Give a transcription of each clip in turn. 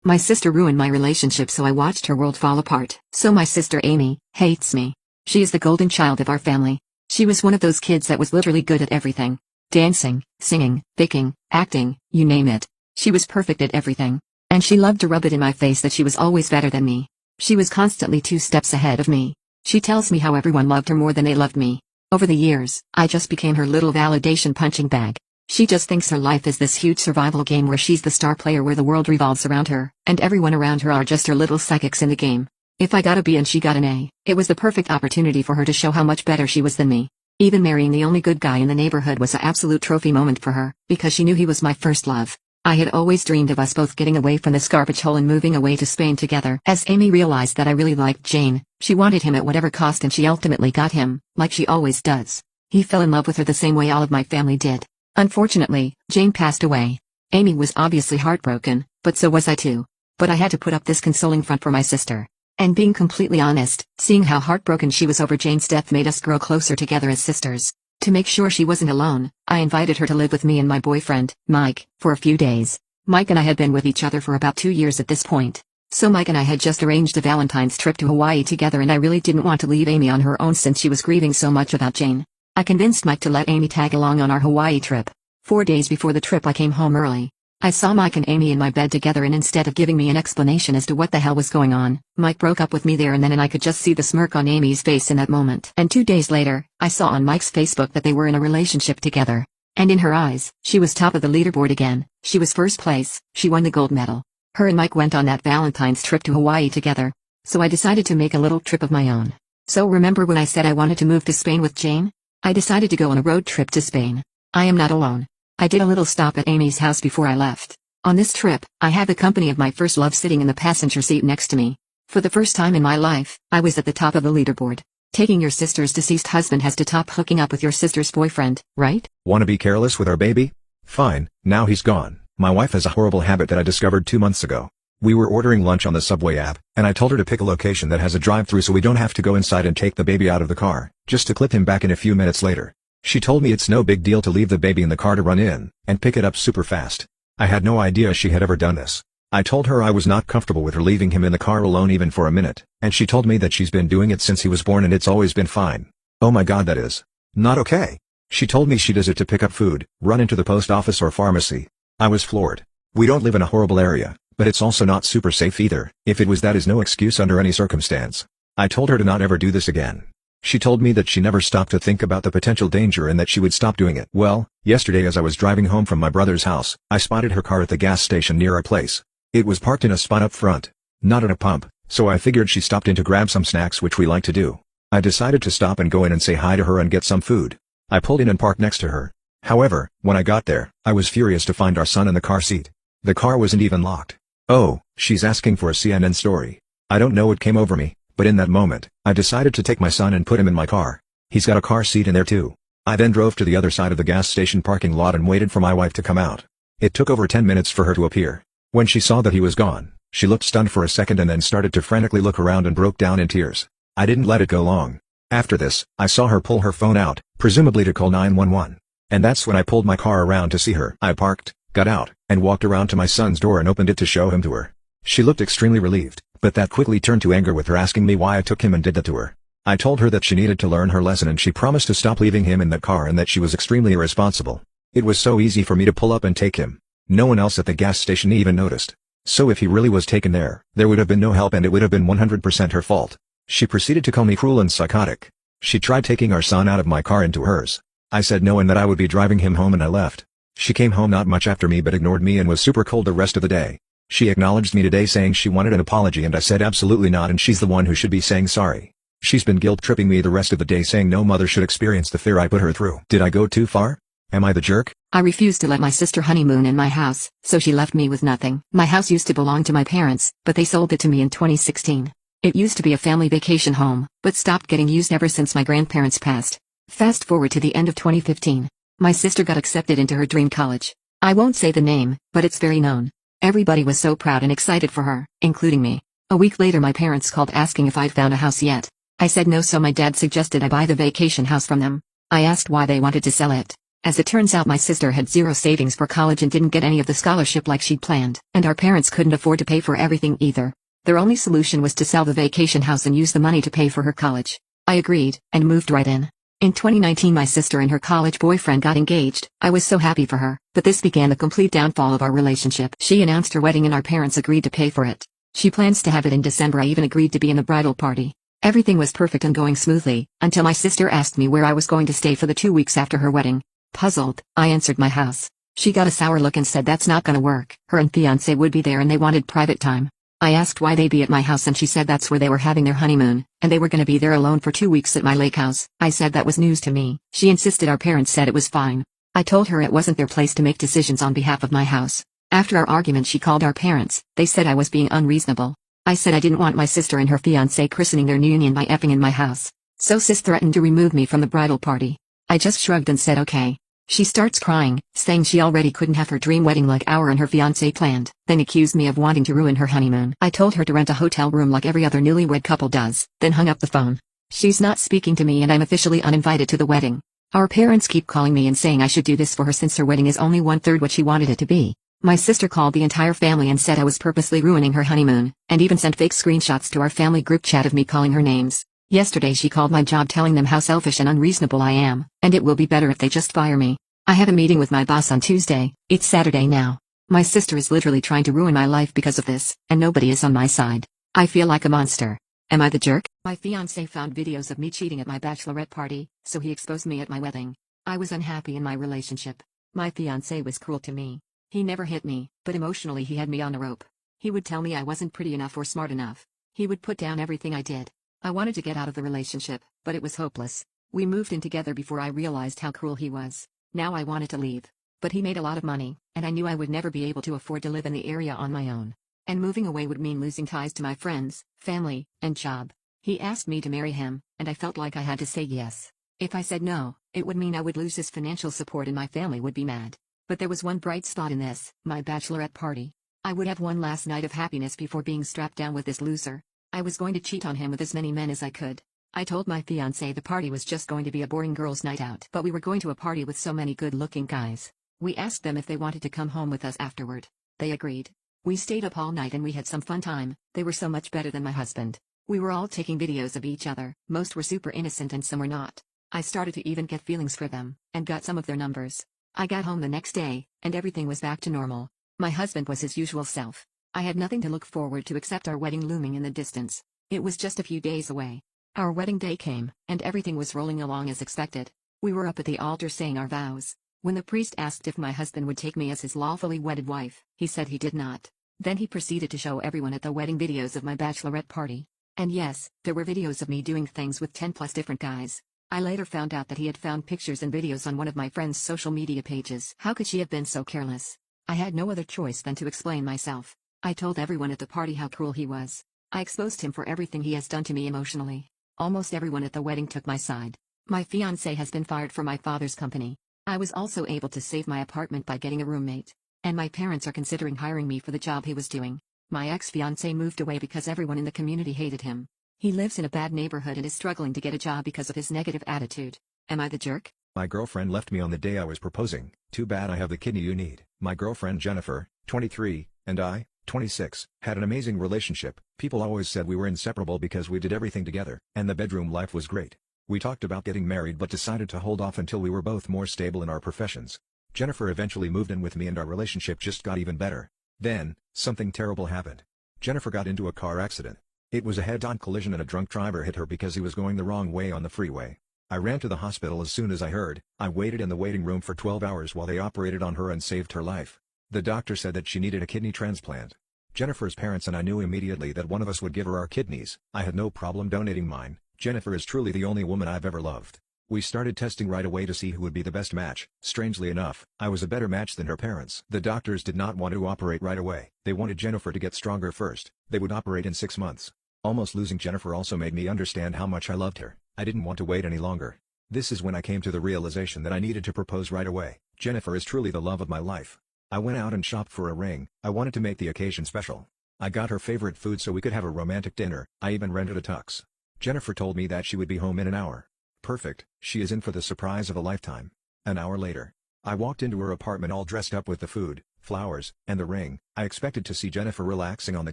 My sister ruined my relationship, so I watched her world fall apart. So my sister Amy hates me. She is the golden child of our family. She was one of those kids that was literally good at everything. Dancing, singing, baking, acting, you name it. She was perfect at everything. And she loved to rub it in my face that she was always better than me. She was constantly 2 steps ahead of me. She tells me how everyone loved her more than they loved me. Over the years, I just became her little validation punching bag. She just thinks her life is this huge survival game where she's the star player, where the world revolves around her, and everyone around her are just her little psychics in the game. If I got a B and she got an A, it was the perfect opportunity for her to show how much better she was than me. Even marrying the only good guy in the neighborhood was an absolute trophy moment for her, because she knew he was my first love. I had always dreamed of us both getting away from this garbage hole and moving away to Spain together. As Amy realized that I really liked Jane, she wanted him at whatever cost, and she ultimately got him, like she always does. He fell in love with her the same way all of my family did. Unfortunately, Jane passed away. Amy was obviously heartbroken, but so was I too. But I had to put up this consoling front for my sister. And being completely honest, seeing how heartbroken she was over Jane's death made us grow closer together as sisters. To make sure she wasn't alone, I invited her to live with me and my boyfriend, Mike, for a few days. Mike and I had been with each other for about 2 years at this point. So Mike and I had just arranged a Valentine's trip to Hawaii together, and I really didn't want to leave Amy on her own since she was grieving so much about Jane. I convinced Mike to let Amy tag along on our Hawaii trip. 4 days before the trip I came home early. I saw Mike and Amy in my bed together, and instead of giving me an explanation as to what the hell was going on, Mike broke up with me there and then, and I could just see the smirk on Amy's face in that moment. And 2 days later, I saw on Mike's Facebook that they were in a relationship together. And in her eyes, she was top of the leaderboard again. She was first place, she won the gold medal. Her and Mike went on that Valentine's trip to Hawaii together. So I decided to make a little trip of my own. So remember when I said I wanted to move to Spain with Jane? I decided to go on a road trip to Spain. I am not alone. I did a little stop at Amy's house before I left. On this trip, I had the company of my first love sitting in the passenger seat next to me. For the first time in my life, I was at the top of the leaderboard. Taking your sister's deceased husband has to top hooking up with your sister's boyfriend, right? Wanna be careless with our baby? Fine, now he's gone. My wife has a horrible habit that I discovered 2 months ago. We were ordering lunch on the Subway app, and I told her to pick a location that has a drive-thru so we don't have to go inside and take the baby out of the car, just to clip him back in a few minutes later. She told me it's no big deal to leave the baby in the car to run in and pick it up super fast. I had no idea she had ever done this. I told her I was not comfortable with her leaving him in the car alone even for a minute, and she told me that she's been doing it since he was born and it's always been fine. Oh my god, that is not okay. She told me she does it to pick up food, run into the post office or pharmacy. I was floored. We don't live in a horrible area, but it's also not super safe either. If it was, that is no excuse under any circumstance. I told her to not ever do this again. She told me that she never stopped to think about the potential danger and that she would stop doing it. Well, yesterday as I was driving home from my brother's house, I spotted her car at the gas station near our place. It was parked in a spot up front, not at a pump, so I figured she stopped in to grab some snacks, which we like to do. I decided to stop and go in and say hi to her and get some food. I pulled in and parked next to her. However, when I got there, I was furious to find our son in the car seat. The car wasn't even locked. Oh, she's asking for a CNN story. I don't know what came over me, but in that moment, I decided to take my son and put him in my car. He's got a car seat in there too. I then drove to the other side of the gas station parking lot and waited for my wife to come out. It took over 10 minutes for her to appear. When she saw that he was gone, she looked stunned for a second and then started to frantically look around and broke down in tears. I didn't let it go long. After this, I saw her pull her phone out, presumably to call 911. And that's when I pulled my car around to see her. I parked, got out, and walked around to my son's door and opened it to show him to her. She looked extremely relieved, but that quickly turned to anger with her asking me why I took him and did that to her. I told her that she needed to learn her lesson and she promised to stop leaving him in that car and that she was extremely irresponsible. It was so easy for me to pull up and take him. No one else at the gas station even noticed. So if he really was taken there would have been no help and it would have been 100% her fault. She proceeded to call me cruel and psychotic. She tried taking our son out of my car into hers. I said no and that I would be driving him home and I left. She came home not much after me but ignored me and was super cold the rest of the day. She acknowledged me today saying she wanted an apology and I said absolutely not and she's the one who should be saying sorry. She's been guilt-tripping me the rest of the day saying no mother should experience the fear I put her through. Did I go too far? Am I the jerk? I refused to let my sister honeymoon in my house, so she left me with nothing. My house used to belong to my parents, but they sold it to me in 2016. It used to be a family vacation home, but stopped getting used ever since my grandparents passed. Fast forward to the end of 2015. My sister got accepted into her dream college. I won't say the name, but it's very known. Everybody was so proud and excited for her, including me. A week later my parents called asking if I'd found a house yet. I said no, so my dad suggested I buy the vacation house from them. I asked why they wanted to sell it. As it turns out, my sister had zero savings for college and didn't get any of the scholarship like she'd planned, and our parents couldn't afford to pay for everything either. Their only solution was to sell the vacation house and use the money to pay for her college. I agreed, and moved right in. In 2019, my sister and her college boyfriend got engaged. I was so happy for her, but this began the complete downfall of our relationship. She announced her wedding and our parents agreed to pay for it. She plans to have it in December. I even agreed to be in the bridal party. Everything was perfect and going smoothly, until my sister asked me where I was going to stay for the 2 weeks after her wedding. Puzzled, I answered my house. She got a sour look and said that's not gonna work. Her and fiancé would be there and they wanted private time. I asked why they'd be at my house and she said that's where they were having their honeymoon, and they were gonna be there alone for 2 weeks at my lake house. I said that was news to me. She insisted our parents said it was fine. I told her it wasn't their place to make decisions on behalf of my house. After our argument, she called our parents. They said I was being unreasonable. I said I didn't want my sister and her fiancé christening their new union by effing in my house. So sis threatened to remove me from the bridal party. I just shrugged and said okay. She starts crying, saying she already couldn't have her dream wedding like our and her fiancé planned, then accused me of wanting to ruin her honeymoon. I told her to rent a hotel room like every other newlywed couple does, then hung up the phone. She's not speaking to me and I'm officially uninvited to the wedding. Our parents keep calling me and saying I should do this for her since her wedding is only 1/3 what she wanted it to be. My sister called the entire family and said I was purposely ruining her honeymoon, and even sent fake screenshots to our family group chat of me calling her names. Yesterday she called my job telling them how selfish and unreasonable I am, and it will be better if they just fire me. I had a meeting with my boss on Tuesday. It's Saturday now. My sister is literally trying to ruin my life because of this, and nobody is on my side. I feel like a monster. Am I the jerk? My fiancé found videos of me cheating at my bachelorette party, so he exposed me at my wedding. I was unhappy in my relationship. My fiancé was cruel to me. He never hit me, but emotionally he had me on a rope. He would tell me I wasn't pretty enough or smart enough. He would put down everything I did. I wanted to get out of the relationship, but it was hopeless. We moved in together before I realized how cruel he was. Now I wanted to leave. But he made a lot of money, and I knew I would never be able to afford to live in the area on my own. And moving away would mean losing ties to my friends, family, and job. He asked me to marry him, and I felt like I had to say yes. If I said no, it would mean I would lose his financial support and my family would be mad. But there was one bright spot in this, my bachelorette party. I would have one last night of happiness before being strapped down with this loser. I was going to cheat on him with as many men as I could. I told my fiancé the party was just going to be a boring girls' night out, but we were going to a party with so many good-looking guys. We asked them if they wanted to come home with us afterward. They agreed. We stayed up all night and we had some fun time. They were so much better than my husband. We were all taking videos of each other. Most were super innocent and some were not. I started to even get feelings for them, and got some of their numbers. I got home the next day, and everything was back to normal. My husband was his usual self. I had nothing to look forward to except our wedding looming in the distance. It was just a few days away. Our wedding day came, and everything was rolling along as expected. We were up at the altar saying our vows. When the priest asked if my husband would take me as his lawfully wedded wife, he said he did not. Then he proceeded to show everyone at the wedding videos of my bachelorette party. And yes, there were videos of me doing things with 10+ different guys. I later found out that he had found pictures and videos on one of my friend's social media pages. How could she have been so careless? I had no other choice than to explain myself. I told everyone at the party how cruel he was. I exposed him for everything he has done to me emotionally. Almost everyone at the wedding took my side. My fiancé has been fired from my father's company. I was also able to save my apartment by getting a roommate. And my parents are considering hiring me for the job he was doing. My ex-fiancé moved away because everyone in the community hated him. He lives in a bad neighborhood and is struggling to get a job because of his negative attitude. Am I the jerk? My girlfriend left me on the day I was proposing. Too bad I have the kidney you need. My girlfriend Jennifer, 23, and I, 26, had an amazing relationship. People always said we were inseparable because we did everything together, and the bedroom life was great. We talked about getting married but decided to hold off until we were both more stable in our professions. Jennifer eventually moved in with me and our relationship just got even better. Then, something terrible happened. Jennifer got into a car accident. It was a head-on collision and a drunk driver hit her because he was going the wrong way on the freeway. I ran to the hospital as soon as I heard. I waited in the waiting room for 12 hours while they operated on her and saved her life. The doctor said that she needed a kidney transplant. Jennifer's parents and I knew immediately that one of us would give her our kidneys. I had no problem donating mine. Jennifer is truly the only woman I've ever loved. We started testing right away to see who would be the best match. Strangely enough, I was a better match than her parents. The doctors did not want to operate right away. They wanted Jennifer to get stronger first. They would operate in 6 months. Almost losing Jennifer also made me understand how much I loved her. I didn't want to wait any longer. This is when I came to the realization that I needed to propose right away. Jennifer is truly the love of my life. I went out and shopped for a ring. I wanted to make the occasion special. I got her favorite food so we could have a romantic dinner. I even rented a tux. Jennifer told me that she would be home in an hour. Perfect, she is in for the surprise of a lifetime. An hour later, I walked into her apartment all dressed up with the food, flowers, and the ring. I expected to see Jennifer relaxing on the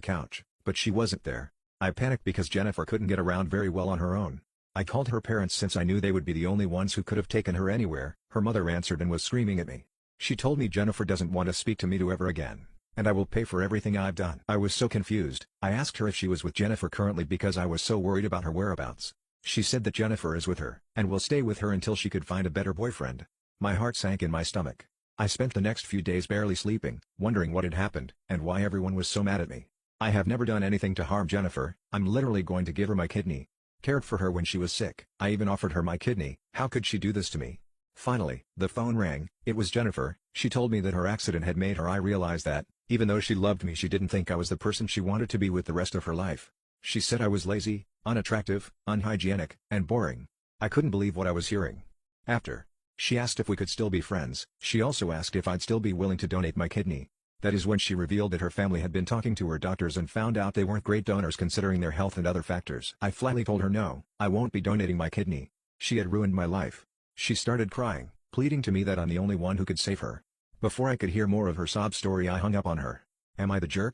couch, but she wasn't there. I panicked because Jennifer couldn't get around very well on her own. I called her parents since I knew they would be the only ones who could have taken her anywhere. Her mother answered and was screaming at me. She told me Jennifer doesn't want to speak to me ever again, and I will pay for everything I've done. I was so confused. I asked her if she was with Jennifer currently because I was so worried about her whereabouts. She said that Jennifer is with her, and will stay with her until she could find a better boyfriend. My heart sank in my stomach. I spent the next few days barely sleeping, wondering what had happened, and why everyone was so mad at me. I have never done anything to harm Jennifer. I'm literally going to give her my kidney. Cared for her when she was sick. I even offered her my kidney. How could she do this to me? Finally, the phone rang. It was Jennifer. She told me that her accident had made her realize that, even though she loved me, she didn't think I was the person she wanted to be with the rest of her life. She said I was lazy, unattractive, unhygienic, and boring. I couldn't believe what I was hearing. After she asked if we could still be friends, she also asked if I'd still be willing to donate my kidney. That is when she revealed that her family had been talking to her doctors and found out they weren't great donors considering their health and other factors. I flatly told her no, I won't be donating my kidney. She had ruined my life. She started crying, pleading to me that I'm the only one who could save her. Before I could hear more of her sob story, I hung up on her. Am I the jerk?